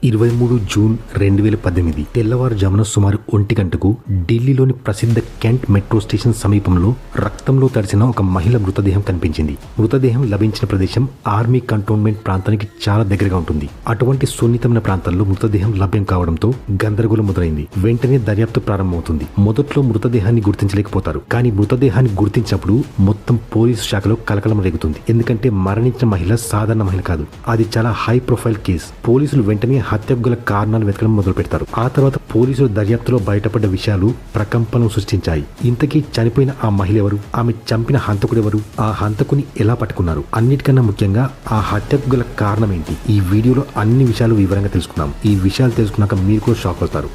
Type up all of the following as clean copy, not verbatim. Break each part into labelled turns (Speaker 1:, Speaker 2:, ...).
Speaker 1: 23 June 2018 తెల్లవారుజామున సుమారు 1 గంటకు ఢిల్లీలోని ప్రసిద్ధ కెంట్ మెట్రో స్టేషన్ సమీపంలో రక్తంలో తడిసిన ఒక మహిళ మృతదేహం కనిపించింది. మృతదేహం లభించిన ప్రదేశం ఆర్మీ కంటోన్మెంట్ ప్రాంతానికి చాలా దగ్గరగా ఉంటుంది. అటువంటి సున్నితమైన ప్రాంతాల్లో మృతదేహం లభ్యం కావడంతో గందరగోళం మొదలైంది. వెంటనే దర్యాప్తు ప్రారంభమవుతుంది. మొదట్లో మృతదేహాన్ని గుర్తించలేకపోతారు. కానీ మృతదేహాన్ని గుర్తించినప్పుడు మొత్తం పోలీసు శాఖలో కలకలం రేగుతుంది. ఎందుకంటే మరణించిన మహిళ సాధారణ మహిళ కాదు. అది చాలా హై ప్రొఫైల్ కేసు. పోలీసులు వెంటనే హత్యకు గల కారణాలు వెతకడం మొదలు పెడతారు. ఆ తర్వాత పోలీసుల దర్యాప్తులో బయటపడ్డ విషయాలు ప్రకంపనలు సృష్టించాయి. ఇంతకీ చనిపోయిన ఆ మహిళ ఎవరు? ఆమె చంపిన హంతకుడు ఎవరు? ఆ హంతకుని ఎలా పట్టుకున్నారు? అన్నిటికన్నా ముఖ్యంగా ఆ హత్యకు గల కారణం ఏంటి? ఈ వీడియోలో అన్ని విషయాలు వివరంగా తెలుసుకుందాం. ఈ విషయాలు తెలుసుకున్నాక మీరు కూడా షాక్ అవుతారు.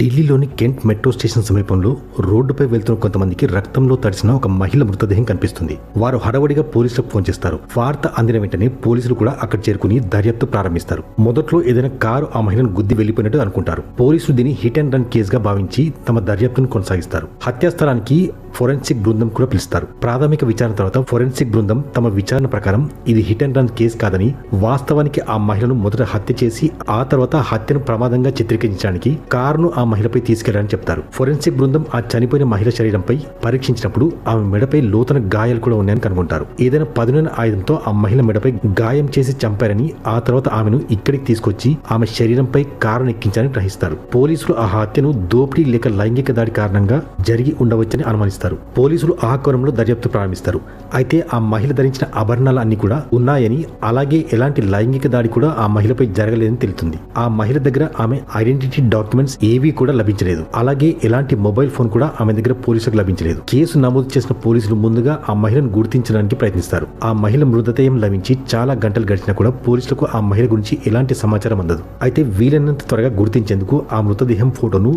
Speaker 1: ఢిల్లీలోని కెంట్ మెట్రో స్టేషన్ సమీపంలో రోడ్డుపై వెళ్తున్న కొంతమందికి రక్తంలో తడిసిన ఒక మహిళ మృతదేహం కనిపిస్తుంది. వారు హడావుడిగా పోలీసులకు ఫోన్ చేస్తారు. వార్త అందిన వెంటనే పోలీసులు కూడా అక్కడ చేరుకుని దర్యాప్తు ప్రారంభిస్తారు. మొదట్లో ఏదైనా కారు ఆ మహిళను గుద్ది వెళ్లిపోయినట్టు అనుకుంటారు. పోలీసులు దీన్ని హిట్ అండ్ రన్ కేసుగా భావించి తమ దర్యాప్తును కొనసాగిస్తారు. హత్యాస్థలానికి ఫోరెన్సిక్ బృందం కూడా పిలుస్తారు. ప్రాథమిక విచారణ తర్వాత ఫోరెన్సిక్ బృందం తమ విచారణ ప్రకారం ఇది హిట్ అండ్ రన్ కేసు కాదని, వాస్తవానికి ఆ మహిళను మొదట హత్య చేసి ఆ తర్వాత హత్యను ప్రమాదంగా చిత్రీకరించడానికి కారును ఆ మహిళపై తీసుకెళ్లారని చెప్తారు. ఫోరెన్సిక్ బృందం ఆ చనిపోయిన మహిళ శరీరంపై పరీక్షించినప్పుడు ఆమె మెడపై లోతైన గాయాలు కూడా ఉన్నాయని కనుగొంటారు. ఏదైనా పదునైన ఆయుధంతో ఆ మహిళ మెడపై గాయం చేసి చంపారని, ఆ తర్వాత ఆమెను ఇక్కడికి తీసుకొచ్చి ఆమె శరీరంపై కారును ఎక్కించారని గ్రహిస్తారు. పోలీసులు ఆ హత్యను దోపిడీ లేక లైంగిక దాడి కారణంగా జరిగి ఉండవచ్చని అనుమానిస్తారు. పోలీసులు ఆ కోణంలో దర్యాప్తు ప్రారంభిస్తారు. అయితే ఆ మహిళ ధరించిన ఆభరణాలు అన్ని కూడా ఉన్నాయని, అలాగే ఎలాంటి లైంగిక దాడి కూడా ఆ మహిళపై జరగలేదని తెలుస్తుంది. ఆ మహిళ దగ్గర ఆమె ఐడెంటిటీ డాక్యుమెంట్స్ ఏవీ కూడా లభించలేదు. అలాగే ఎలాంటి మొబైల్ ఫోన్ కూడా ఆమె దగ్గర పోలీసులకు లభించలేదు. కేసు నమోదు చేసిన పోలీసులు ముందుగా ఆ మహిళను గుర్తించడానికి ప్రయత్నిస్తారు. ఆ మహిళ మృతదేహం లభించి చాలా గంటలు గడిచినా కూడా పోలీసులకు ఆ మహిళ గురించి ఎలాంటి సమాచారం అందదు. అయితే వీలైనంత త్వరగా గుర్తించేందుకు ఆ మృతదేహం ఫోటోను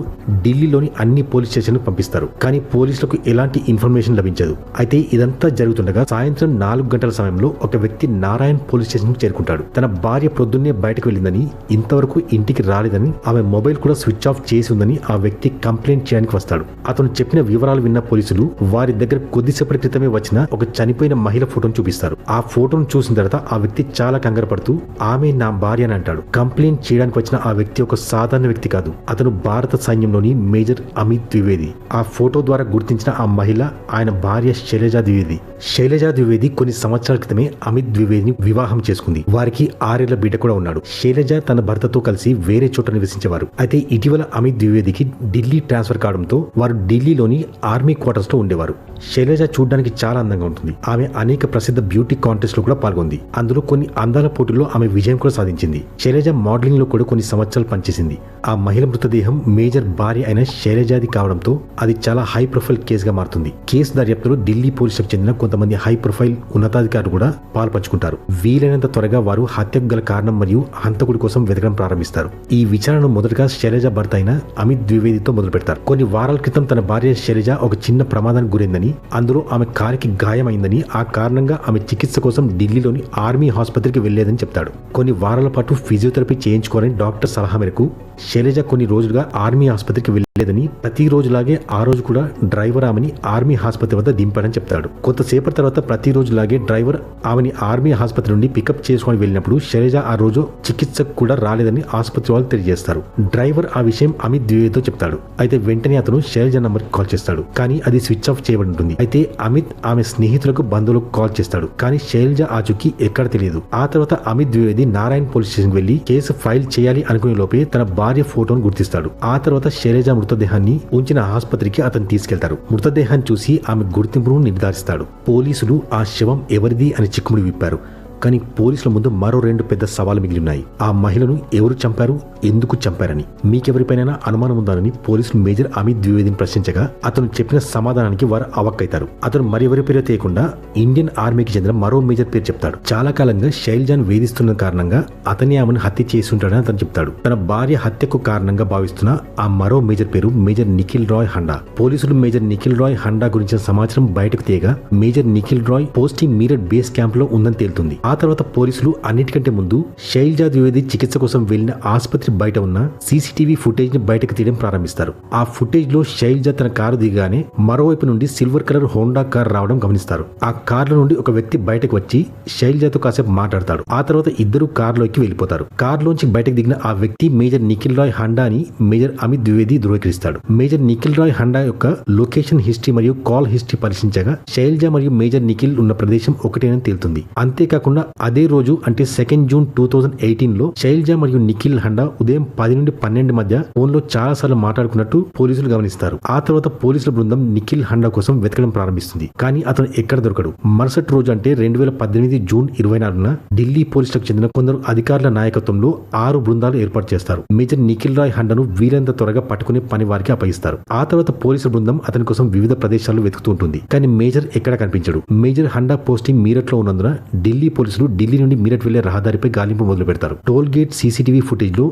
Speaker 1: ఢిల్లీలోని అన్ని పోలీస్ స్టేషన్లకు పంపిస్తారు. కానీ పోలీసులకు ఎలాంటి ఇన్ఫర్మేషన్ లభించదు. అయితే ఇదంతా జరుగుతుండగా సాయంత్రం 4 గంటల సమయంలో ఒక వ్యక్తి నారాయణ్ పోలీస్ స్టేషన్ కు చేరుకుంటాడు. తన భార్య ప్రొద్దున్నే బయటకు వెళ్ళిందని, ఇంతవరకు ఇంటికి రాలేదని, ఆమె మొబైల్ కూడా స్విచ్ ఆఫ్ చేసి ఉందని ఆ వ్యక్తి కంప్లైంట్ చేయడానికి వస్తాడు. అతను చెప్పిన వివరాలు విన్న పోలీసులు వారి దగ్గర కొద్దిసేపటి క్రితమే వచ్చిన ఒక చనిపోయిన మహిళ ఫోటోను చూపిస్తారు. ఆ ఫోటోను చూసిన తర్వాత ఆ వ్యక్తి చాలా కంగారు పడుతూ ఆమె నా భార్య అని అంటాడు. కంప్లైంట్ చేయడానికి వచ్చిన ఆ వ్యక్తి ఒక సాధారణ వ్యక్తి కాదు. అతను భారత సైన్యంలోని మేజర్ అమిత్ ద్వివేది. ఆ ఫోటో ద్వారా గుర్తించిన ఆ మహిళ ఆయన భార్య శైలజా ద్వివేది. శైలజా ద్వివేది కొన్ని సంవత్సరాల క్రితమే అమిత్ ద్వివేదిని వివాహం చేసుకుంది. వారికి 6 ఏళ్ల బిడ్డ కూడా ఉన్నాడు. శైలజ తన భర్తతో కలిసి వేరే చోట నివసించేవారు. అయితే ఇటీవల అమిత్ ద్వివేదికి ఢిల్లీ ట్రాన్స్ఫర్ కావడంతో వారు ఢిల్లీలోని ఆర్మీ క్వార్టర్స్ లో ఉండేవారు. శైలజ చూడడానికి చాలా అందంగా ఉంటుంది. ఆమె అనేక ప్రసిద్ధ బ్యూటీ కాంటెస్ట్ లో కూడా పాల్గొంది. అందులో కొన్ని అందాల పోటీల్లో ఆమె విజయం కూడా సాధించింది. శైలజ మోడలింగ్ లో కూడా కొన్ని సంవత్సరాలు పనిచేసింది. ఆ మహిళ మృతదేహం మేజర్ భార్య అయిన శైలజాది కావడంతో అది చాలా హై ప్రొఫైల్ కేసుగా మారుతుంది. కేసు దర్యాప్తులో ఢిల్లీ పోలీసులకు చెందిన కొంతమంది హై ప్రొఫైల్ ఉన్నతాధికారులు కూడా పాల్పంచుకుంటారు. వీలైనంత త్వరగా వారు హత్యకు గల కారణం మరియు హంతకుడి కోసం వెతకడం ప్రారంభిస్తారు. ఈ విచారణను మొదటగా శైలజ భర్త అయిన అమిత్ ద్వివేదితో మొదలు పెడతారు. కొన్ని వారాల క్రితం తన భార్య శైలజ ఒక చిన్న ప్రమాదానికి గురైందని, అందులో ఆమె కాలికి గాయమైందని, ఆ కారణంగా ఆమె చికిత్స కోసం ఢిల్లీలోని ఆర్మీ ఆసుపత్రికి వెళ్లేదని చెప్తాడు. కొన్ని వారాల పాటు ఫిజియోథెరపీ చేయించుకోవాలని డాక్టర్ సలహా మేరకు శైలజ కొన్ని రోజులుగా ఆర్మీ ఆసుపత్రికి వెళ్లేదని, ప్రతి రోజులాగే ఆ రోజు కూడా డ్రైవర్ ఆమెని ఆర్మీ ఆసుపత్రి వద్ద దింపాడని చెప్తాడు. కొంతసేపటి తర్వాత ప్రతి రోజులాగే డ్రైవర్ ఆమెని ఆర్మీ ఆసుపత్రి నుండి పికప్ చేసుకుని వెళ్ళినప్పుడు శైలజ ఆ రోజు చికిత్సకు కూడా రాలేదని ఆసుపత్రి వాళ్ళు తెలియజేస్తారు. డ్రైవర్ ఆ విషయం అమిత్ ద్వివేదితో చెప్తాడు. అయితే వెంటనే అతను శైలజ నంబర్ కాల్ చేస్తాడు. కానీ అది స్విచ్ ఆఫ్ చేయబడి ఉంటుంది. అయితే అమిత్ ఆమె స్నేహితులకు, బంధువులకు కాల్ చేస్తాడు. కానీ శైలజ ఆచూకీ ఎక్కడ తెలియదు. ఆ తర్వాత అమిత్ ద్వివేది నారాయణ్ పోలీస్ స్టేషన్ వెళ్లి కేసు ఫైల్ చేయాలి అనుకునే లోపే తన భార్య ఫోటోను గుర్తిస్తాడు. ఆ తర్వాత శైలజ మృతదేహాన్ని ఉంచిన ఆసుపత్రికి అతను తీసుకెళ్తారు. మృతదేహాన్ని చూసి ఆమె గుర్తింపును నిర్ధారిస్తాడు. పోలీసులు ఆ శవం ఎవరిది అని చిక్కుముడి విప్పారు. కానీ పోలీసుల ముందు మరో 2 పెద్ద సవాలు మిగిలి ఉన్నాయి. ఆ మహిళను ఎవరు చంపారు, ఎందుకు చంపారని. మీకెవరిపైనా అనుమానం ఉందని పోలీసులు మేజర్ అమిత్ ద్వివేదిని ప్రశ్నించగా అతను చెప్పిన సమాధానానికి వారు అవక్కైతారు. అతను మరెవరి పేరు తీయకుండా ఇండియన్ ఆర్మీకి చెందిన మరో మేజర్ పేరు చెప్తాడు. చాలా కాలంగా శైలజాను వేధిస్తున్న కారణంగా అతని ఆమెను హత్య చేసి ఉంటాడని అతను చెప్తాడు. తన భార్య హత్యకు కారణంగా భావిస్తున్న ఆ మరో మేజర్ పేరు మేజర్ నిఖిల్ రాయ్ హండా. పోలీసులు మేజర్ నిఖిల్ రాయ్ హండా గురించిన సమాచారం బయటకు తీయగా major Nikhil Rai posting Meerut base camp లో ఉందని తేలుతుంది. ఆ తర్వాత పోలీసులు అన్నిటికంటే ముందు శైలజ ద్వివేది చికిత్స కోసం వెళ్లిన ఆసుపత్రి బయట ఉన్న సీసీటీవీ ఫుటేజ్ ని బయటకు తీయడం ప్రారంభిస్తారు. ఆ ఫుటేజ్ లో శైలజ తన కారు దిగానే మరోవైపు నుండి సిల్వర్ కలర్ హోండా కార్ రావడం గమనిస్తారు. ఆ కార్లో నుండి ఒక వ్యక్తి బయటకు వచ్చి శైలజతో కాసేపు మాట్లాడతాడు. ఆ తర్వాత ఇద్దరు కార్లోకి వెళ్లిపోతారు. కార్లోంచి బయటకు దిగిన ఆ వ్యక్తి మేజర్ నిఖిల్ రాయ్ హండా అని మేజర్ అమిత్ ద్వివేది ధృవీకరిస్తాడు. మేజర్ నిఖిల్ రాయ్ హండా యొక్క లొకేషన్ హిస్టరీ మరియు కాల్ హిస్టరీ పరిశీలించగా శైలజ మరియు మేజర్ నిఖిల్ ఉన్న ప్రదేశం ఒకటేనని తేలుతుంది. అంతేకాకుండా అదే రోజు అంటే 2 జూన్ 2018 లో శైలజ మరియు నిఖిల్ హండా ఉదయం 10 నుండి 12 మధ్య ఫోన్ లో చాలా సార్లు మాట్లాడుకున్నట్టు పోలీసులు గమనిస్తారు. ఆ తర్వాత పోలీసుల బృందం నిఖిల్ హండా కోసం వెతకడం ప్రారంభిస్తుంది. కానీ అతను ఎక్కడ దొరకడు. మరుసటి రోజు అంటే 2018 జూన్ 24న ఢిల్లీ పోలీసులకు చెందిన కొందరు అధికారుల నాయకత్వంలో 6 బృందాలు ఏర్పాటు చేస్తారు. మేజర్ నిఖిల్ రాయ్ హండాను వీలైనంత త్వరగా పట్టుకునే పని వారికి అప్పగిస్తారు. ఆ తర్వాత పోలీసుల బృందం అతని కోసం వివిధ ప్రదేశాల్లో వెతుకుతూ ఉంటుంది. కానీ మేజర్ ఎక్కడ కనిపించడు. మేజర్ హండా పోస్టింగ్ మీరట్ లో ఉన్నందున ఢిల్లీ పోలీసులు ఢిల్లీ నుండి మీరట్ వెళ్లే రహదారిపై గాలింపు మొదలు పెడతారు. టోల్ గేట్ సీసీటీవీ ఫుటేజ్ లో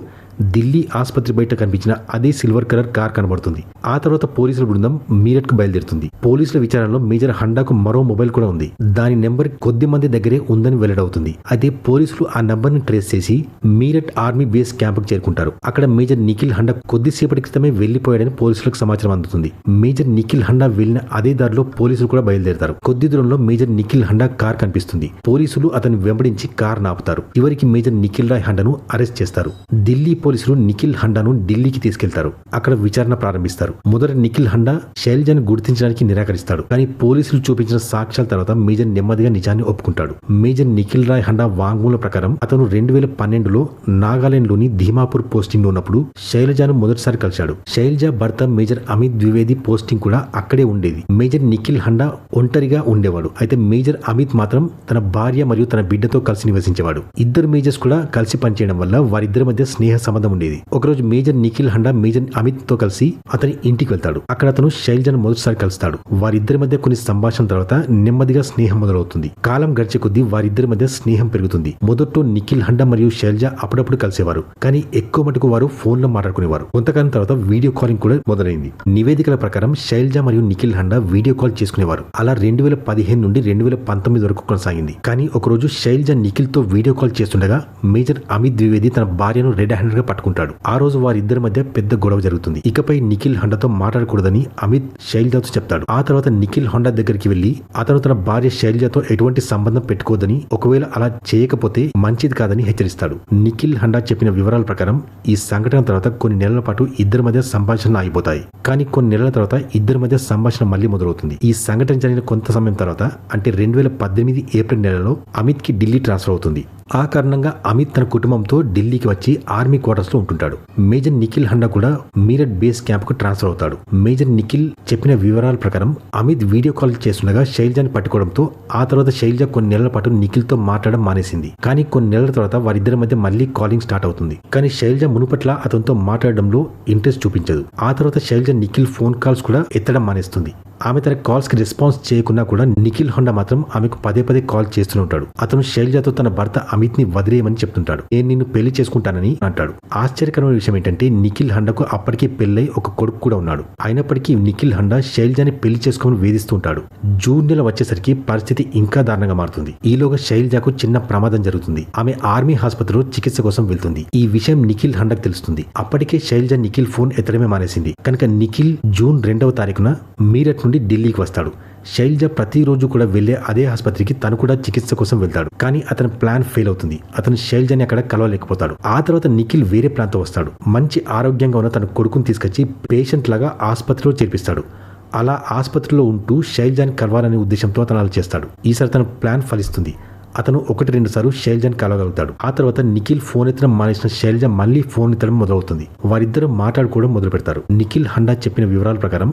Speaker 1: ఢిల్లీ ఆసుపత్రి బయట కనిపించిన అదే సిల్వర్ కలర్ కార్ కనబడుతుంది. ఆ తర్వాత పోలీసుల బృందం మీరట్ కు బయలుదేరుతుంది. పోలీసుల విచారణలో మేజర్ హండాకు మరో మొబైల్ కూడా ఉంది. దాని నెంబర్ కొద్ది మంది దగ్గరే ఉందని వెల్లడవుతుంది. అయితే పోలీసులు ఆ నంబర్ ని ట్రేస్ చేసి మీరట్ ఆర్మీ బేస్ క్యాంప్ కు చేరుకుంటారు. అక్కడ మేజర్ నిఖిల్ హండా కొద్దిసేపటి క్రితమే వెళ్లిపోయాడని పోలీసులకు సమాచారం అందుతుంది. మేజర్ నిఖిల్ హండా వెళ్లిన అదే దారిలో పోలీసులు కూడా బయలుదేరతారు. కొద్ది దూరంలో మేజర్ నిఖిల్ హండా కార్ కనిపిస్తుంది. పోలీసులు అతన్ని వెంబడించి కార్ నాపుతారు. చివరికి మేజర్ నిఖిల్ రాయ్ హండాను అరెస్ట్ చేస్తారు. ఢిల్లీ పోలీసులు నిఖిల్ హండాను ఢిల్లీకి తీసుకెళ్తారు. అక్కడ విచారణ ప్రారంభిస్తారు. మొదట నిఖిల్ హండా శైలజను గుర్తించడానికి నిరాకరిస్తాడు. కానీ పోలీసులు చూపించిన సాక్ష్యాల తర్వాత మేజర్ నెమ్మదిగా నిజాన్ని ఒప్పుకుంటాడు. మేజర్ నిఖిల్ రాయ్ హండా వాంగ్మూలం ప్రకారం అతను 2012లో నాగాలాండ్ లోని ధీమాపూర్ పోస్టింగ్ లో ఉన్నప్పుడు శైలజను మొదటిసారి కలిశాడు. శైలజ భర్త మేజర్ అమిత్ ద్వివేది పోస్టింగ్ కూడా అక్కడే ఉండేది. మేజర్ నిఖిల్ హండా ఒంటరిగా ఉండేవాడు. అయితే మేజర్ అమిత్ మాత్రం తన భార్య మరియు తన బిడ్డతో కలిసి నివసించేవాడు. ఇద్దరు మేజర్స్ కూడా కలిసి పనిచేయడం వల్ల వారిద్దరి మధ్య స్నేహ సంబంధం ఉండేది. ఒకరోజు major Nikhil Honda major Amit తో కలిసి అతని ఇంటికి వెళ్తాడు. అక్కడ అతను శైలజను మొదటిసారి కలుస్తాడు. వారిద్దరి మధ్య కొన్ని సంభాషణ తర్వాత నెమ్మదిగా స్నేహం మొదలవుతుంది. కాలం గడిచే కొద్దీ వారిద్దరి మధ్య స్నేహం పెరుగుతుంది. మొదట్లో నిఖిల్ హండా మరియు శైలజ అప్పుడప్పుడు కలిసేవారు. కానీ ఎక్కువ మటుకు వారు ఫోన్ లో మాట్లాడుకునేవారు. కొంతకాలం తర్వాత వీడియో కాలింగ్ కూడా మొదలైంది. నివేదికల ప్రకారం శైలజ మరియు నిఖిల్ హండా వీడియో కాల్ చేసుకునేవారు. అలా 2015 నుండి 2019 వరకు కొనసాగింది. కానీ ఒకరోజు శైలజ నిఖిల్ తో వీడియో కాల్ చేస్తుండగా మేజర్ అమిత్ ద్వివేది తన భార్యను రెడ్ హ్యాండెడ్ గా పట్టుకుంటాడు. ఆ రోజు వారిద్దరి మధ్య పెద్ద గొడవ జరుగుతుంది. ఇకపై నిఖిల్ హండాతో మాట్లాడకూడదని అమిత్ శైలజతో చెప్తాడు. ఆ తర్వాత నిఖిల్ హండా దగ్గరికి వెళ్లి అతను తన భార్య శైలజతో ఎటువంటి సంబంధం పెట్టుకోదని, ఒకవేళ అలా చేయకపోతే మంచిది కాదని హెచ్చరిస్తాడు. నిఖిల్ హండా చెప్పిన వివరాల ప్రకారం ఈ సంఘటన తర్వాత కొన్ని నెలల పాటు ఇద్దరి మధ్య సంభాషణ ఆగిపోతాయి. కానీ కొన్ని నెలల తర్వాత ఇద్దరి మధ్య సంభాషణ మళ్లీ మొదలవుతుంది. ఈ సంఘటన జరిగిన కొంత సమయం తర్వాత అంటే 2018 ఏప్రిల్ నెలలో అమిత్ కి ఢిల్లీ ట్రాన్స్ఫర్ అవుతుంది. ఆ కారణంగా అమిత్ తన కుటుంబంతో ఢిల్లీకి వచ్చి ఆర్మీ క్వార్టర్స్ లో ఉంటుంటాడు. మేజర్ నిఖిల్ హండా కూడా మీరట్ బేస్ క్యాంప్ కు ట్రాన్స్ఫర్ అవుతాడు. మేజర్ నిఖిల్ చెప్పిన వివరాల ప్రకారం అమిత్ వీడియో కాల్ చేస్తుండగా శైలజని పట్టుకోవడంతో ఆ తర్వాత శైలజ కొన్ని నెలల పాటు నిఖిల్ తో మాట్లాడడం మానేసింది. కానీ కొన్ని నెలల తర్వాత వారిద్దరి మధ్య మళ్లీ కాలింగ్ స్టార్ట్ అవుతుంది. కానీ శైలజ మునుపట్ల అతనితో మాట్లాడడంలో ఇంట్రెస్ట్ చూపించదు. ఆ తర్వాత శైలజ నిఖిల్ ఫోన్ కాల్స్ కూడా ఎత్తడం మానేస్తుంది. ఆమె తన కాల్స్ కి రెస్పాన్స్ చేయకున్నా కూడా నిఖిల్ హండా మాత్రం ఆమెకు పదే పదే కాల్ చేస్తూనే ఉంటాడు. అతను శైలజతో తన భర్త అమిత్ ని వదిలేయమని చెప్తుంటాడు. నేను నిన్ను పెళ్లి చేసుకుంటానని అంటాడు. ఆశ్చర్యకరమైన విషయం ఏంటంటే నిఖిల్ హండాకు అప్పటికే పెళ్లై ఒక కొడుకు కూడా ఉన్నాడు. అయినప్పటికీ నిఖిల్ హండా శైలజని పెళ్లి చేసుకోమని వేధిస్తుంటాడు. జూన్ నెల వచ్చేసరికి పరిస్థితి ఇంకా దారుణంగా మారుతుంది. ఈలోగా శైలజకు చిన్న ప్రమాదం జరుగుతుంది. ఆమె ఆర్మీ ఆసుపత్రిలో చికిత్స కోసం వెళ్తుంది. ఈ విషయం నిఖిల్ హండాకు తెలుస్తుంది. అప్పటికే శైలజ నిఖిల్ ఫోన్ ఎత్తడమే మానేసింది. కనుక నిఖిల్ జూన్ 2వ తారీఖున మీరట్ నుండి ఢిల్లీకి వస్తాడు. శైలజ ప్రతిరోజు కూడా వెళ్లే అదే ఆసుపత్రికి తను కూడా చికిత్స కోసం వెళ్తాడు. కానీ అతని ప్లాన్ ఫెయిల్ అవుతుంది. అతను శైలజని అక్కడ కలవలేకపోతాడు. ఆ తర్వాత నిఖిల్ వేరే ప్లాన్ తో వస్తాడు. మంచి ఆరోగ్యంగా ఉన్న తన కొడుకుని తీసుకొచ్చి పేషెంట్ లాగా ఆసుపత్రిలో చేర్పిస్తాడు. అలా ఆసుపత్రిలో ఉంటూ శైలజని కలవాలనే ఉద్దేశంతో అతను అలా చేస్తాడు. ఈసారి తన ప్లాన్ ఫలిస్తుంది. అతను 1-2 సార్లు శైలజని కలవగలుగుతాడు. ఆ తర్వాత నిఖిల్ ఫోన్ ఎత్తడం మానేసిన శైలజ మళ్లీ ఫోన్ ఎత్తడం మొదలవుతుంది. వారిద్దరూ మాట్లాడుకోవడం మొదలు పెడతారు. నిఖిల్ హండా చెప్పిన వివరాల ప్రకారం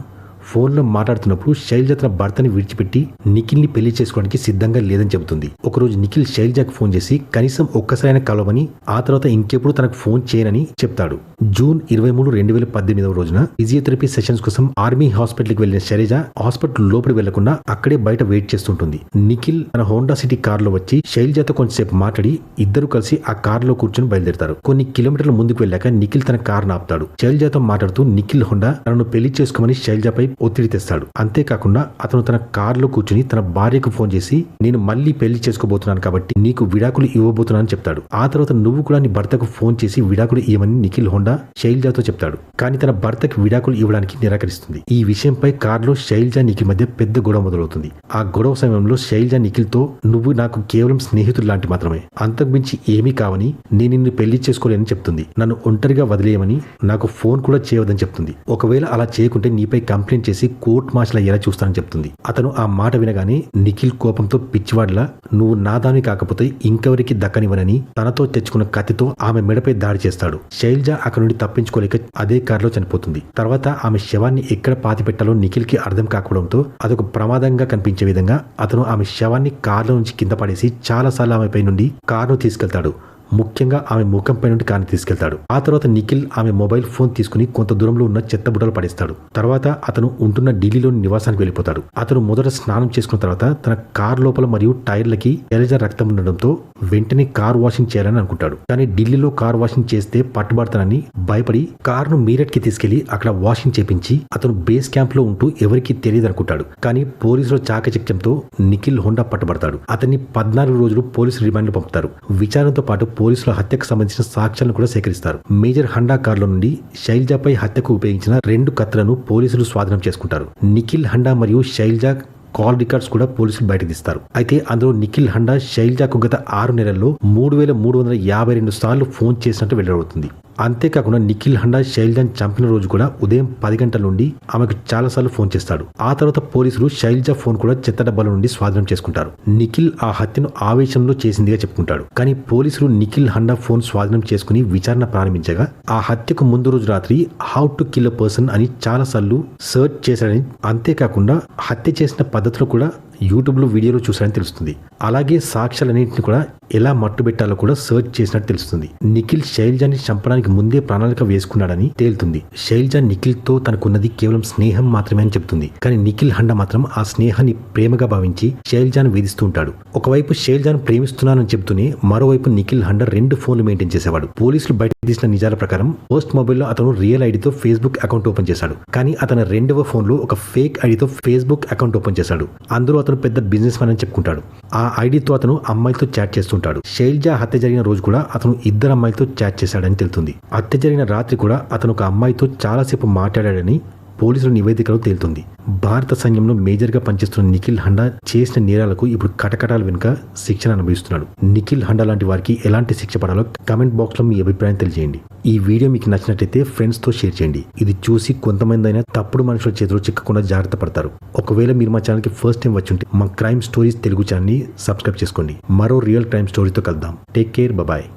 Speaker 1: ఫోన్లో మాట్లాడుతున్నప్పుడు శైలజ తన భర్తని విడిచిపెట్టి నిఖిల్ ని పెళ్లి చేసుకోవడానికి సిద్ధంగా లేదని చెబుతుంది. ఒకరోజు నిఖిల్ శైలజకు ఫోన్ చేసి కనీసం ఒక్కసారైనా కలవని, ఆ తర్వాత ఇంకెప్పుడు తనకు ఫోన్ చేయనని చెప్తాడు. జూన్ 23, 2018 రోజున ఫిజియోథెరపీ సెషన్స్ కోసం ఆర్మీ హాస్పిటల్ కి వెళ్లిన శైలజ హాస్పిటల్ లోపలికి వెళ్లకుండా అక్కడే బయట వెయిట్ చేస్తుంటుంది. నిఖిల్ తన హోండా సిటీ కార్ లో వచ్చి శైలజతో కొంచెంసేపు మాట్లాడి ఇద్దరు కలిసి ఆ కార్ లో కూర్చొని బయలుదేరతారు. కొన్ని కిలోమీటర్ల ముందుకు వెళ్ళాక నిఖిల్ తన కార్ ఆపుతాడు. శైలజతో మాట్లాడుతూ నిఖిల్ హోండా తనను పెళ్లి చేసుకోమని శైలజపై ఒత్తిడి తెస్తాడు. అంతేకాకుండా అతను తన కారులో కూర్చుని తన భార్యకు ఫోన్ చేసి నేను మళ్ళీ పెళ్లి చేసుకోబోతున్నాను కాబట్టి నీకు విడాకులు ఇవ్వబోతున్నానని చెప్తాడు. ఆ తర్వాత నువ్వు కూడా నీ భర్తకు ఫోన్ చేసి విడాకులు ఇవ్వమని నిఖిల్ హోండా శైలజాతో చెప్తాడు. కానీ తన భర్తకి విడాకులు ఇవ్వడానికి నిరాకరిస్తుంది. ఈ విషయంపై కారులో శైలజ నిఖిల్ మధ్య పెద్ద గొడవ మొదలవుతుంది. ఆ గొడవ సమయంలో శైలజ నిఖిల్తో నువ్వు నాకు కేవలం స్నేహితులు లాంటి మాత్రమే, అంతకుమించి ఏమీ కావని, నేను నిన్ను పెళ్లి చేసుకోలేని చెప్తుంది. నన్ను ఒంటరిగా వదిలేయమని, నాకు ఫోన్ కూడా చేయవద్దని చెప్తుంది. ఒకవేళ అలా చేయకుంటే నీపై కంప్లైంట్ చేసి కోర్టు మార్షల్ అయ్యేలా చూస్తానని చెప్తుంది. అతను ఆ మాట వినగానే నిఖిల్ కోపంతో పిచ్చివాడిలా నువ్వు నాదాని కాకపోతే ఇంకెవరికి దక్కనివ్వనని తనతో తెచ్చుకున్న కత్తితో ఆమె మెడపై దాడి చేస్తాడు. శైలజ అక్కడి నుండి తప్పించుకోలేక అదే కారులో చనిపోతుంది. తర్వాత ఆమె శవాన్ని ఎక్కడ పాతి పెట్టాలో నిఖిల్ కి అర్థం కాకపోవడంతో అదొక ప్రమాదంగా కనిపించే విధంగా అతను ఆమె శవాన్ని కారులో నుంచి కింద పడేసి చాలాసార్లు ఆమెపై నుండి కారును తీసుకెళ్తాడు. ముఖ్యంగా ఆమె ముఖంపై నుండి కారుని తీసుకెళ్తాడు. ఆ తర్వాత నిఖిల్ ఆమె మొబైల్ ఫోన్ తీసుకుని కొంత దూరంలో ఉన్న చెత్త బుట్టలు పడేస్తాడు. తర్వాత అతను ఉంటున్న ఢిల్లీలోని నివాసానికి వెళ్ళిపోతాడు. అతను మొదట స్నానం చేసుకున్న తర్వాత తన కారు లోపల మరియు టైర్లకి శైలజ రక్తం ఉండడంతో వెంటనే కార్ వాషింగ్ చేయాలని అనుకుంటాడు. కానీ ఢిల్లీలో కార్ వాషింగ్ చేస్తే పట్టుబడతానని భయపడి కారును మీరట్ కి తీసుకెళ్లి అక్కడ వాషింగ్ చేపించి అతను బేస్ క్యాంప్ లో ఉంటూ ఎవరికి తెలియదు అనుకుంటాడు. కానీ పోలీసుల చాకచక్యంతో నిఖిల్ హోండా పట్టుబడతాడు. అతన్ని 14 రోజులు పోలీసు రిమాండ్ లో పంపుతారు. విచారణతో పాటు పోలీసుల హత్యకు సంబంధించిన సాక్ష్యాలను కూడా సేకరిస్తారు. మేజర్ హండా కారులో నుండి శైలజపై హత్యకు ఉపయోగించిన 2 కత్తులను పోలీసులు స్వాధీనం చేసుకుంటారు. నిఖిల్ హండా మరియు శైలజ కాల్ రికార్డ్స్ కూడా పోలీసులు బయటకు తీస్తారు. అయితే అందులో నిఖిల్ హండా శైలజకు గత 6 నెలల్లో 3352 సార్లు ఫోన్ చేసినట్టు వెల్లడవుతుంది. అంతేకాకుండా నిఖిల్ హండా శైలజను చంపిన రోజు కూడా ఉదయం 10 గంటల నుండి ఆమెకు చాలాసార్లు ఫోన్ చేస్తాడు. ఆ తర్వాత పోలీసులు శైలజ ఫోన్ కూడా చెత్త డబ్బాల నుండి స్వాధీనం చేసుకుంటారు. నిఖిల్ ఆ హత్యను ఆవేశంలో చేసిందిగా చెప్పుకుంటాడు. కానీ పోలీసులు నిఖిల్ హండా ఫోన్ స్వాధీనం చేసుకుని విచారణ ప్రారంభించగా ఆ హత్యకు ముందు రోజు రాత్రి how to kill a person అని చాలాసార్లు సర్చ్ చేశాడని, అంతేకాకుండా హత్య చేసిన పద్ధతిలో కూడా యూట్యూబ్లో వీడియోలో చూశాడని తెలుస్తుంది. అలాగే సాక్ష్యాలన్నింటినీ కూడా ఎలా మట్టుబెట్టాలో కూడా సర్చ్ చేసినట్టు తెలుస్తుంది. నిఖిల్ శైలజాని చంపడానికి ముందే ప్రణాళిక వేసుకున్నాడని తేలుతుంది. శైలజ నిఖిల్తో తనకున్నది కేవలం స్నేహం మాత్రమే అని చెప్తుంది. కానీ నిఖిల్ హండా మాత్రం ఆ స్నేహాన్ని ప్రేమగా భావించి శైలజాను వేధిస్తూ ఉంటాడు. ఒకవైపు శైలజాను ప్రేమిస్తున్నానని చెబుతూనే మరోవైపు నిఖిల్ హండా 2 ఫోన్లు మెయింటైన్ చేసేవాడు. పోలీసులు బయట తీసిన నిజాల ప్రకారం ఫస్ట్ మొబైల్లో అతను రియల్ ఐడితో ఫేస్బుక్ అకౌంట్ ఓపెన్ చేశాడు. కానీ అతని 2వ ఫోన్లో ఒక ఫేక్ ఐడితో ఫేస్బుక్ అకౌంట్ ఓపెన్ చేశాడు. అందులో అతను పెద్ద బిజినెస్ మ్యాన్ అని చెప్పుకుంటాడు. ఆ ఐడితో అతను అమ్మాయిలతో చాట్ చేస్తుంటాడు. శైలజ హత్య జరిగిన రోజు కూడా అతను 2 అమ్మాయిలతో చాట్ చేశాడని తెలుస్తుంది. హత్య జరిగిన రాత్రి కూడా అతను ఒక అమ్మాయితో చాలాసేపు మాట్లాడాడని పోలీసుల నివేదికలో తేలుతుంది. భారత సైన్యంలో మేజర్గా పనిచేస్తున్న నిఖిల్ హండా చేసిన నేరాలకు ఇప్పుడు కటకటాల వెనుక శిక్షణ అనుభవిస్తున్నాడు. నిఖిల్ హండా లాంటి వారికి ఎలాంటి శిక్ష పడాలో కామెంట్ బాక్స్లో మీ అభిప్రాయం తెలియజేయండి. ఈ వీడియో మీకు నచ్చినట్లయితే ఫ్రెండ్స్తో షేర్ చేయండి. ఇది చూసి కొంతమంది అయినా తప్పుడు మనుషుల చేతిలో చిక్కకుండా జాగ్రత్త పడతారు. ఒకవేళ మీరు మా ఛానల్కి ఫస్ట్ టైం వచ్చి ఉంటే మా క్రైమ్ స్టోరీస్ తెలుగు ఛానల్ని సబ్స్క్రైబ్ చేసుకోండి. మరో రియల్ క్రైమ్ స్టోరీతో కలుద్దాం. Take care, bye.